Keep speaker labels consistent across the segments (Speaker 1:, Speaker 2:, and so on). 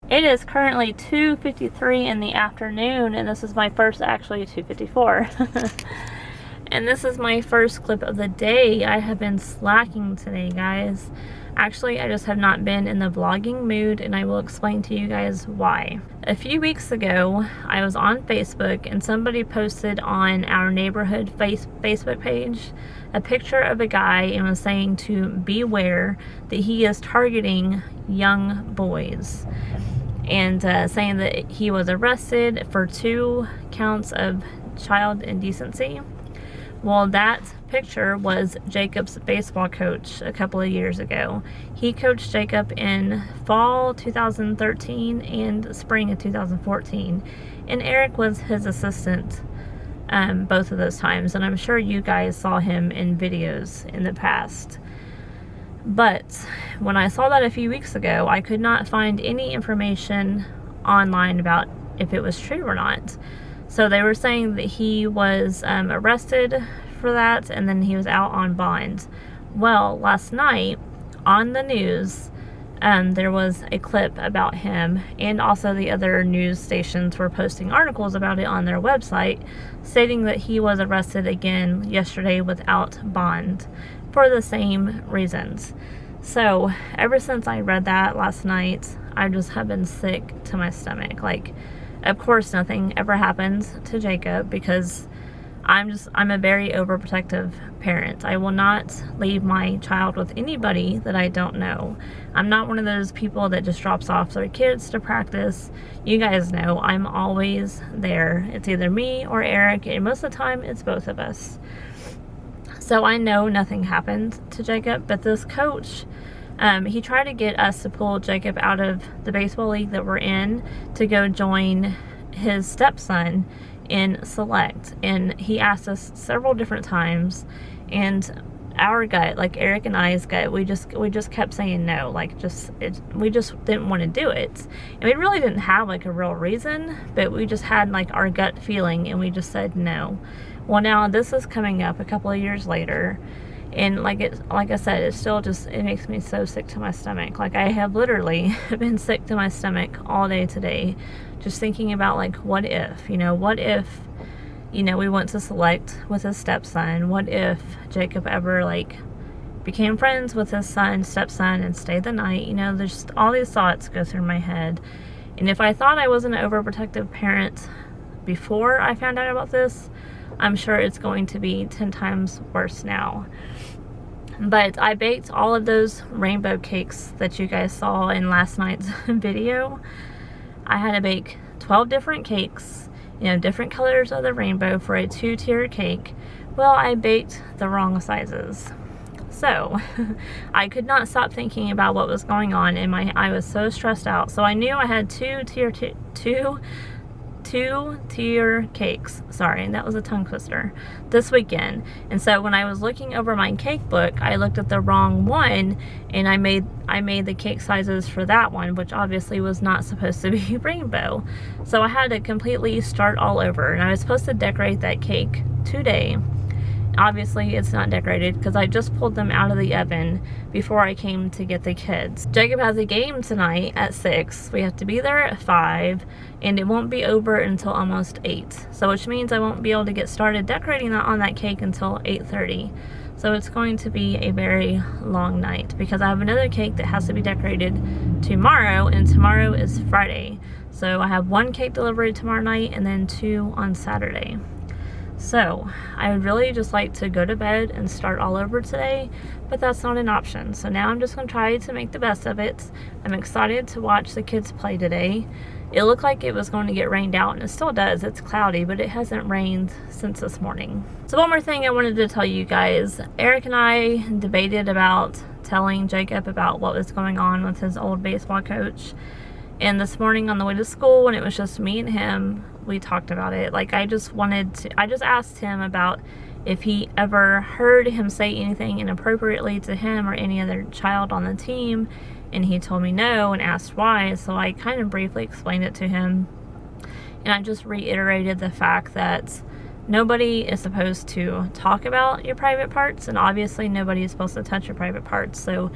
Speaker 1: It is currently 2:53 in the afternoon, and this is my first, actually 2:54. And this is my first clip of the day. I have been slacking today, guys. Actually, I just have not been in the vlogging mood, and I will explain to you guys why. A few weeks ago, I was on Facebook, and somebody posted on our neighborhood Facebook page a picture of a guy and was saying to beware that he is targeting young boys. And saying that he was arrested for 2 counts of child indecency. Well, that picture was Jacob's baseball coach a couple of years ago. He coached Jacob in fall 2013 and spring of 2014. And Eric was his assistant both of those times. And I'm sure you guys saw him in videos in the past. But when I saw that a few weeks ago, I could not find any information online about if it was true or not. So they were saying that he was arrested for that, and then he was out on bond. Well, last night on the news, there was a clip about him, and also the other news stations were posting articles about it on their website, stating that he was arrested again yesterday without bond for the same reasons. So ever since I read that last night, I just have been sick to my stomach. Like, of course nothing ever happens to Jacob, because I'm a very overprotective parent. I will not leave my child with anybody that I don't know. I'm not one of those people that just drops off their kids to practice. You guys know I'm always there. It's either me or Eric, and most of the time it's both of us. So I know nothing happened to Jacob, but this coach, he tried to get us to pull Jacob out of the baseball league that we're in to go join his stepson in Select. And he asked us several different times, and our gut, like Eric and I's gut, we just kept saying no. Like, we just didn't want to do it. And we really didn't have like a real reason, but we just had like our gut feeling, and we just said no. Well, now this is coming up a couple of years later, and like I said, it makes me so sick to my stomach. Like, I have literally been sick to my stomach all day today, just thinking about like, what if we went to Select with his stepson? What if Jacob ever like became friends with his stepson and stayed the night? There's just all these thoughts go through my head. And if I thought I was an overprotective parent before I found out about this, I'm sure it's going to be 10 times worse now. But I baked all of those rainbow cakes that you guys saw in last night's video. I had to bake 12 different cakes, different colors of the rainbow for a 2-tier cake. Well, I baked the wrong sizes. So I could not stop thinking about what was going on, and I was so stressed out. So I knew I had two-tier cakes, sorry, that was a tongue twister, this weekend. And so when I was looking over my cake book, I looked at the wrong one, and I made the cake sizes for that one, which obviously was not supposed to be rainbow. So I had to completely start all over, and I was supposed to decorate that cake today. Obviously, it's not decorated because I just pulled them out of the oven before I came to get the kids. Jacob has a game tonight at 6. We have to be there at 5, and it won't be over until almost 8. So which means I won't be able to get started decorating on that cake until 8:30. So it's going to be a very long night, because I have another cake that has to be decorated tomorrow, and tomorrow is Friday. So I have 1 cake delivery tomorrow night and then 2 on Saturday. So I would really just like to go to bed and start all over today, but that's not an option. So now I'm just going to try to make the best of it. I'm excited to watch the kids play today. It looked like it was going to get rained out, and it still does. It's cloudy, but it hasn't rained since this morning. So one more thing I wanted to tell you guys. Eric and I debated about telling Jacob about what was going on with his old baseball coach. And this morning on the way to school, when it was just me and him, we talked about it. Like, I just asked him about if he ever heard him say anything inappropriately to him or any other child on the team, and he told me no and asked why. So I kind of briefly explained it to him, and I just reiterated the fact that nobody is supposed to talk about your private parts, and obviously nobody is supposed to touch your private parts. So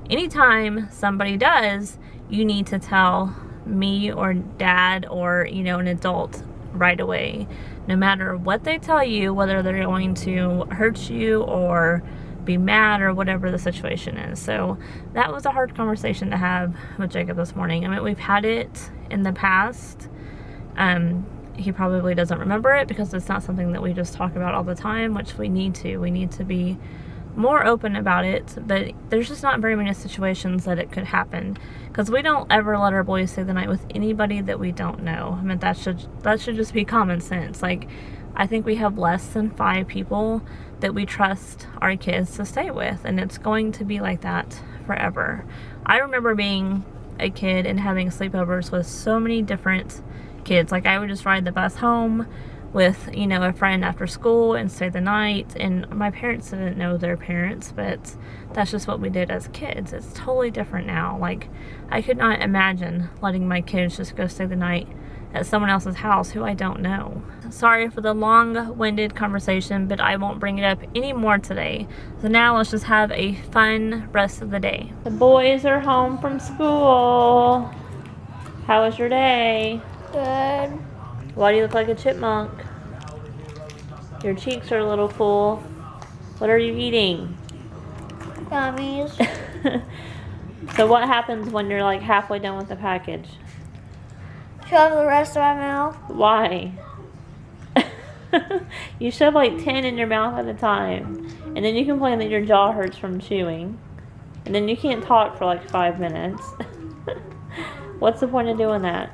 Speaker 1: anytime somebody does, you need to tell me or dad or, you know, an adult right away. No matter what they tell you, whether they're going to hurt you or be mad or whatever the situation is. So that was a hard conversation to have with Jacob this morning. I mean, we've had it in the past. He probably doesn't remember it because it's not something that we just talk about all the time, which we need to. We need to be more open about it, but there's just not very many situations that it could happen, because we don't ever let our boys stay the night with anybody that we don't know. I mean, that should just be common sense. Like, I think we have less than 5 people that we trust our kids to stay with, and it's going to be like that forever. I remember being a kid and having sleepovers with so many different kids. Like, I would just ride the bus home with, you know, a friend after school and stay the night, and my parents didn't know their parents, but that's just what we did as kids. It's totally different now. Like, I could not imagine letting my kids just go stay the night at someone else's house who I don't know. Sorry for the long-winded conversation, but I won't bring it up anymore today. So now let's just have a fun rest of the day. The boys are home from school. How was your day?
Speaker 2: Good.
Speaker 1: Why do you look like a chipmunk? Your cheeks are a little full. What are you eating?
Speaker 2: Gummies.
Speaker 1: So what happens when you're like halfway done with the package?
Speaker 2: Shove the rest of my mouth.
Speaker 1: Why? You shove like 10 in your mouth at a time. And then you complain that your jaw hurts from chewing. And then you can't talk for like 5 minutes. What's the point of doing that?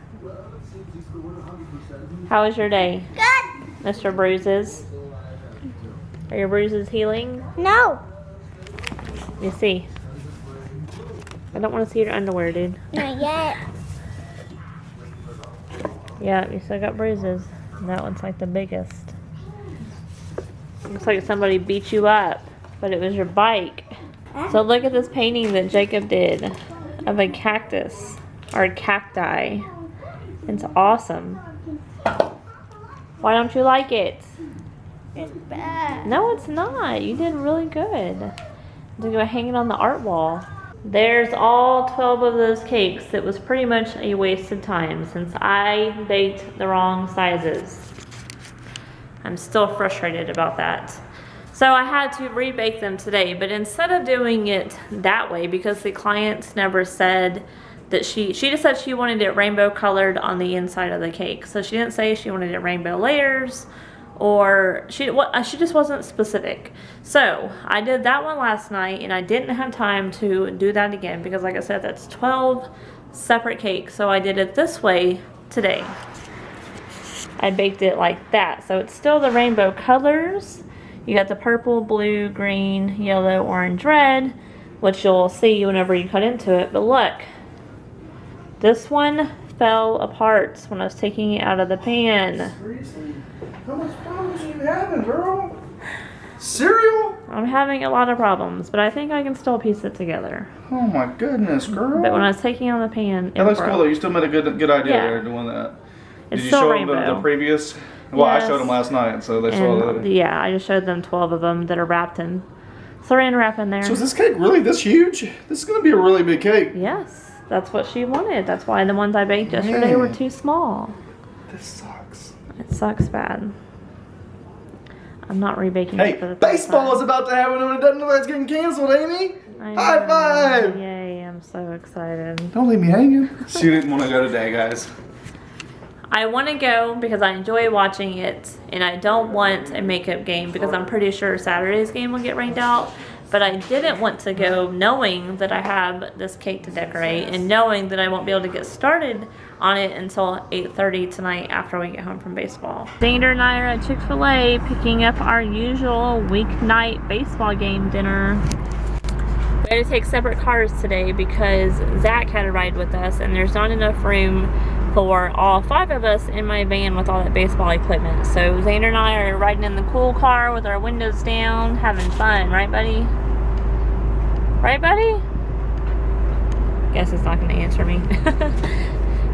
Speaker 1: How was your day,
Speaker 2: Good.
Speaker 1: Mr. Bruises? Are your bruises healing?
Speaker 2: No.
Speaker 1: Let me see. I don't want to see your underwear, dude.
Speaker 2: Not yet.
Speaker 1: Yeah, you still got bruises. And that one's like the biggest. Looks like somebody beat you up, but it was your bike. So look at this painting that Jacob did of a cactus, or a cacti. It's awesome. Why don't you like it?
Speaker 2: It's bad.
Speaker 1: No, it's not. You did really good. To go hang it on the art wall. There's all 12 of those cakes. It was pretty much a wasted time since I baked the wrong sizes. I'm still frustrated about that. So I had to rebake them today, but instead of doing it that way, because the client never said that she just said she wanted it rainbow colored on the inside of the cake. So she didn't say she wanted it rainbow layers, or she just wasn't specific. So I did that one last night, and I didn't have time to do that again because, like I said, that's 12 separate cakes. So I did it this way today. I baked it like that. So it's still the rainbow colors. You got the purple, blue, green, yellow, orange, red, which you'll see whenever you cut into it. But look, this one fell apart when I was taking it out of the pan.
Speaker 3: Seriously? How much problems are you having, girl? Cereal?
Speaker 1: I'm having a lot of problems, but I think I can still piece it together.
Speaker 3: Oh my goodness, girl.
Speaker 1: But when I was taking it out of the pan,
Speaker 3: that looks cool though. You still made a good idea
Speaker 1: Yeah.
Speaker 3: there doing that.
Speaker 1: It's
Speaker 3: Did you
Speaker 1: still
Speaker 3: show
Speaker 1: rainbow.
Speaker 3: them the previous? Well,
Speaker 1: Yes.
Speaker 3: I showed them last night, so they saw
Speaker 1: And
Speaker 3: that.
Speaker 1: yeah, I just showed them 12 of them that are wrapped in saran wrap in there.
Speaker 3: So is this cake really this huge? This is going to be a really big cake.
Speaker 1: Yes, that's what she wanted. That's why the ones I baked yesterday were too small.
Speaker 3: This sucks.
Speaker 1: It sucks bad. I'm not rebaking it for
Speaker 3: Hey,
Speaker 1: the
Speaker 3: baseball is about to happen and it doesn't look like it's getting canceled, Amy.
Speaker 1: I
Speaker 3: High
Speaker 1: know.
Speaker 3: five!
Speaker 1: Yay, I'm so excited.
Speaker 3: Don't leave me hanging. She didn't want to go today, guys.
Speaker 1: I want to go because I enjoy watching it, and I don't want a makeup game because I'm pretty sure Saturday's game will get rained out. But I didn't want to go knowing that I have this cake to decorate and knowing that I won't be able to get started on it until 8:30 tonight after we get home from baseball. Xander and I are at Chick-fil-A picking up our usual weeknight baseball game dinner. We had to take separate cars today because Zach had a ride with us, and there's not enough room for all 5 of us in my van with all that baseball equipment. So Xander and I are riding in the cool car with our windows down, having fun, right buddy? Right buddy? Guess it's not gonna answer me.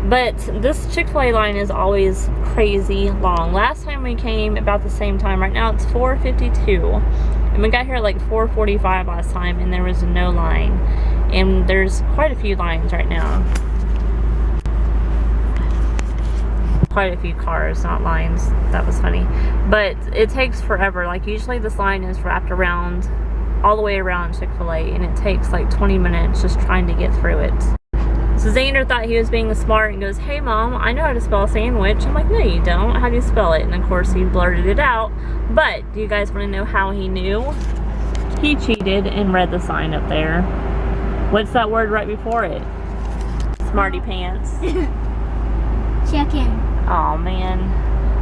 Speaker 1: But this Chick-fil-A line is always crazy long. Last time we came about the same time. Right now it's 4:52. And we got here at like 4:45 last time and there was no line. And there's quite a few lines right now. quite a few cars, not lines. That was funny. But it takes forever. Like, usually this line is wrapped around, all the way around Chick-fil-A, and it takes like 20 minutes just trying to get through it. So Xander thought he was being smart and goes, "Hey Mom, I know how to spell sandwich." I'm like, "No you don't, how do you spell it?" And of course he blurted it out. But do you guys want to know how he knew? He cheated and read the sign up there. What's that word right before it? Smarty pants.
Speaker 2: Chicken.
Speaker 1: Oh man,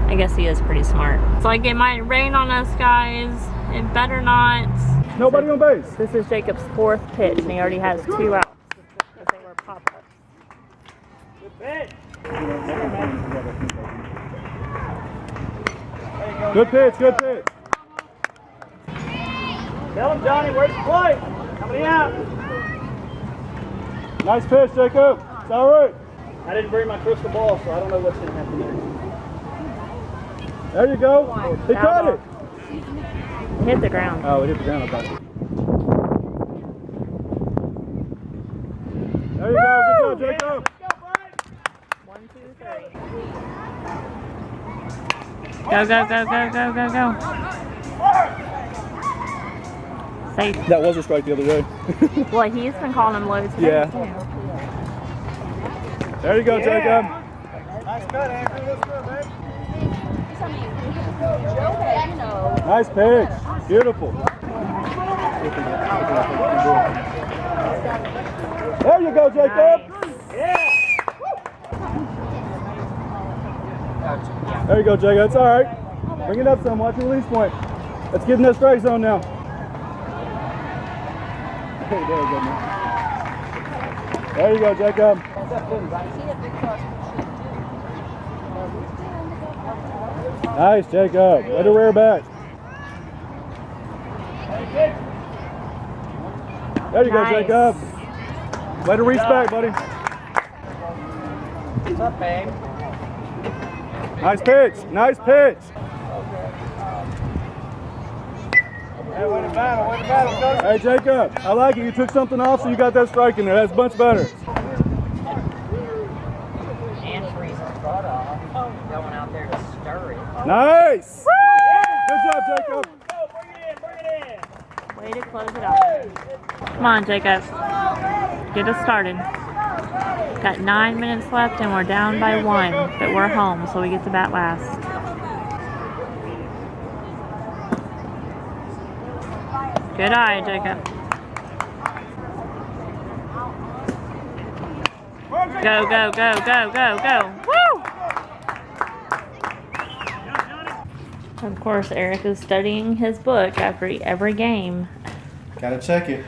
Speaker 1: I guess he is pretty smart. It's like it might rain on us, guys. It better not.
Speaker 3: Nobody on base.
Speaker 1: This is Jacob's 4th pitch and he already has 2 outs. If they were pop-ups.
Speaker 3: Good pitch, good pitch.
Speaker 4: Tell him, Johnny, where's the plate? How many out?
Speaker 3: Nice pitch, Jacob. It's all right.
Speaker 4: I didn't bring my crystal ball, so I don't know what's going to happen there.
Speaker 3: There you go. He caught it.
Speaker 1: It hit the ground.
Speaker 3: Oh, it hit the ground. Okay. There you go. Good job, Jacob.
Speaker 1: 1, 2, 3. Go, go, go, go, go, go, go. Safe.
Speaker 3: That was a strike the other day.
Speaker 1: Well, he's been calling him low today,
Speaker 3: Yeah.
Speaker 1: too.
Speaker 3: There you go, Jacob.
Speaker 4: Nice cut, Andrew. Let's go, baby.
Speaker 3: Nice pitch. Beautiful. There you go, Jacob.
Speaker 4: Yeah.
Speaker 3: There you go, Jacob. That's all right. Bring it up some. Watch your release point. Let's get in that strike zone now. Hey, there you go, man. There you go, Jacob. Nice, Jacob. Way to rear back. There you go,
Speaker 1: Nice.
Speaker 3: Jacob. Way to reach back, buddy.
Speaker 4: What's up, babe?
Speaker 3: Nice pitch. Nice pitch.
Speaker 4: Hey, way to battle, way to battle. Go.
Speaker 3: Hey, Jacob. I like it. You took something off, so you got that strike in there. That's much better.
Speaker 5: And freezing going out there to stir it.
Speaker 3: Nice. Good job, Jacob.
Speaker 4: Go, bring it in, bring it in.
Speaker 1: Way to close it out. Come on, Jacob. Get us started. Got 9 minutes left and we're down by 1, but we're home, so we get to bat last. Good eye, Jacob. Go, go, go, go, go, go. Woo! Of course, Eric is studying his book after every game.
Speaker 3: Gotta check it.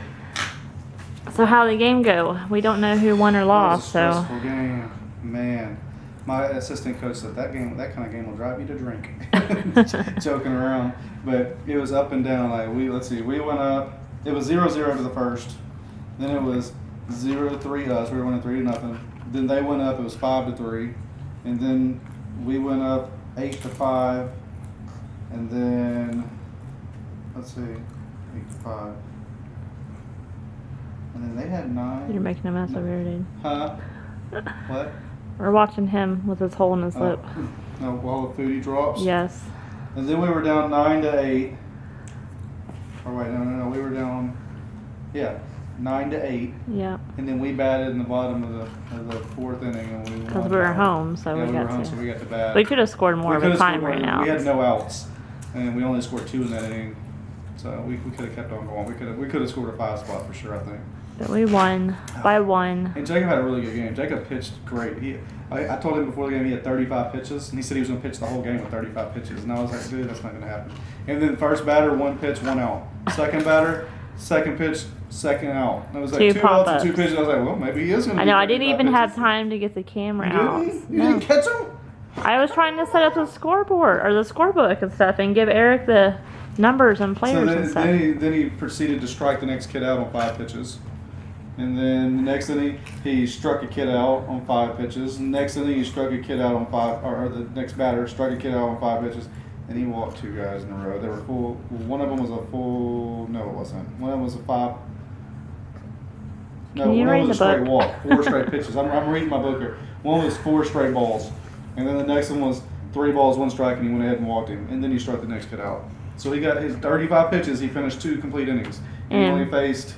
Speaker 1: So how'd the game go? We don't know who won or lost,
Speaker 3: That was a
Speaker 1: so.
Speaker 3: stressful game, man. My assistant coach said that kind of game will drive you to drink. Joking around, but it was up and down. Like we went up. It was 0-0 to the first. Then it was 0-3 us. We were winning 3-0. Then they went up. It was 5-3, and then we went up 8-5, and then let's see, 8-5. And then they had 9.
Speaker 1: You're making a mess over here, dude.
Speaker 3: Huh? What?
Speaker 1: We're watching him with his hole in his lip.
Speaker 3: No, all the food he drops.
Speaker 1: Yes.
Speaker 3: And then we were down 9-8. Or wait, no. We were down, 9-8.
Speaker 1: Yeah.
Speaker 3: And then we batted in the bottom of the 4th inning, and we won.
Speaker 1: Because we were home, so
Speaker 3: Yeah,
Speaker 1: we
Speaker 3: we were
Speaker 1: got
Speaker 3: home,
Speaker 1: to.
Speaker 3: so we got to bat.
Speaker 1: We could have scored more
Speaker 3: We
Speaker 1: of a
Speaker 3: could've
Speaker 1: time
Speaker 3: scored
Speaker 1: right
Speaker 3: more.
Speaker 1: now.
Speaker 3: We had no outs, and we only scored 2 in that inning. So we could have kept on going. We could have scored a 5 spot for sure, I think.
Speaker 1: But we won by 1.
Speaker 3: And Jacob had a really good game. Jacob pitched great. I told him before the game he had 35 pitches, and he said he was going to pitch the whole game with 35 pitches. And I was like, dude, that's not going to happen. And then first batter, 1 pitch, 1 out. Second batter, second pitch, second out. And it was like 2 outs and 2 pitches. I was like, well, maybe he is going to.
Speaker 1: I know, I didn't even have time to get the camera out.
Speaker 3: You didn't catch him?
Speaker 1: I was trying to set up the scoreboard or the scorebook and stuff and give Eric the numbers and players and stuff.
Speaker 3: Then he proceeded to strike the next kid out on 5 pitches. And then the next inning, he struck a kid out on 5 pitches. The next inning, he struck a kid out on 5, or the next batter struck a kid out on 5 pitches. And he walked 2 guys in a row. They were full. One of them was a full. No, it wasn't. One of them was a 5. No,
Speaker 1: Can you
Speaker 3: one of them
Speaker 1: read
Speaker 3: was a
Speaker 1: the
Speaker 3: straight
Speaker 1: book?
Speaker 3: walk. 4 straight pitches. I'm reading my book here. One was 4 straight balls. And then the next one was 3 balls, 1 strike, and he went ahead and walked him. And then you start the next kid out. So he got his 35 pitches. He finished 2 complete innings. And he only faced,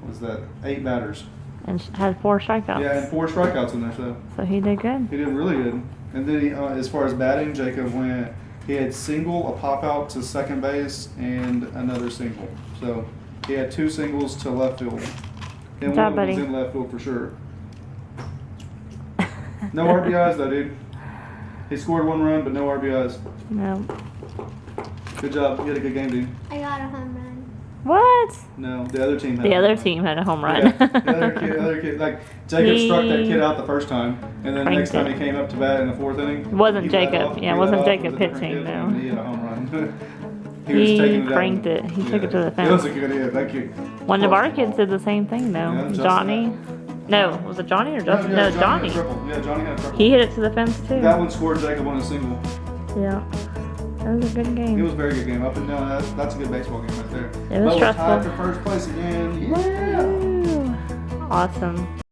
Speaker 3: what was that, 8 batters.
Speaker 1: And had 4 strikeouts.
Speaker 3: Yeah, and 4 strikeouts in there.
Speaker 1: So he did good.
Speaker 3: He did really good. And then he, as far as batting, Jakhob went. He had single, a pop out to second base, and another single. So he had 2 singles to left field. And
Speaker 1: Good job,
Speaker 3: one of them
Speaker 1: buddy.
Speaker 3: was in left field for sure. No RBIs though, dude. He scored 1 run, but no RBIs.
Speaker 1: No.
Speaker 3: Good job. You had a good game, dude.
Speaker 2: I got a home run.
Speaker 1: What?
Speaker 3: No, the other team had
Speaker 1: The
Speaker 3: a
Speaker 1: other
Speaker 3: home run.
Speaker 1: team had a home run.
Speaker 3: Yeah, the other kid, like Jakhob struck that kid out the first time, and then the next time he
Speaker 1: Pranked
Speaker 3: came up to bat in the 4th inning,
Speaker 1: It wasn't
Speaker 3: he led
Speaker 1: Jakhob.
Speaker 3: off-
Speaker 1: Yeah, it
Speaker 3: he
Speaker 1: wasn't
Speaker 3: led off
Speaker 1: Jakhob
Speaker 3: with a different
Speaker 1: pitching,
Speaker 3: kid,
Speaker 1: no.
Speaker 3: and he had a home run.
Speaker 1: He
Speaker 3: taking
Speaker 1: cranked
Speaker 3: out.
Speaker 1: it. He took it to the
Speaker 3: It
Speaker 1: fence.
Speaker 3: was a good hit. Thank you.
Speaker 1: One of our kids did the same thing though.
Speaker 3: Yeah, Justin
Speaker 1: Johnny. No, was it Johnny or Justin? No,
Speaker 3: Johnny.
Speaker 1: Johnny.
Speaker 3: Had a triple. Yeah, Johnny had a triple.
Speaker 1: He hit it to the fence too.
Speaker 3: That one scored Jakhob on a single.
Speaker 1: Yeah. That was a good
Speaker 3: It
Speaker 1: game.
Speaker 3: was a very good game. Up and down. That's a good baseball game right there.
Speaker 1: It was
Speaker 3: But we're tied
Speaker 1: stressful.
Speaker 3: for first place again. Yeah.
Speaker 1: Woo. Awesome.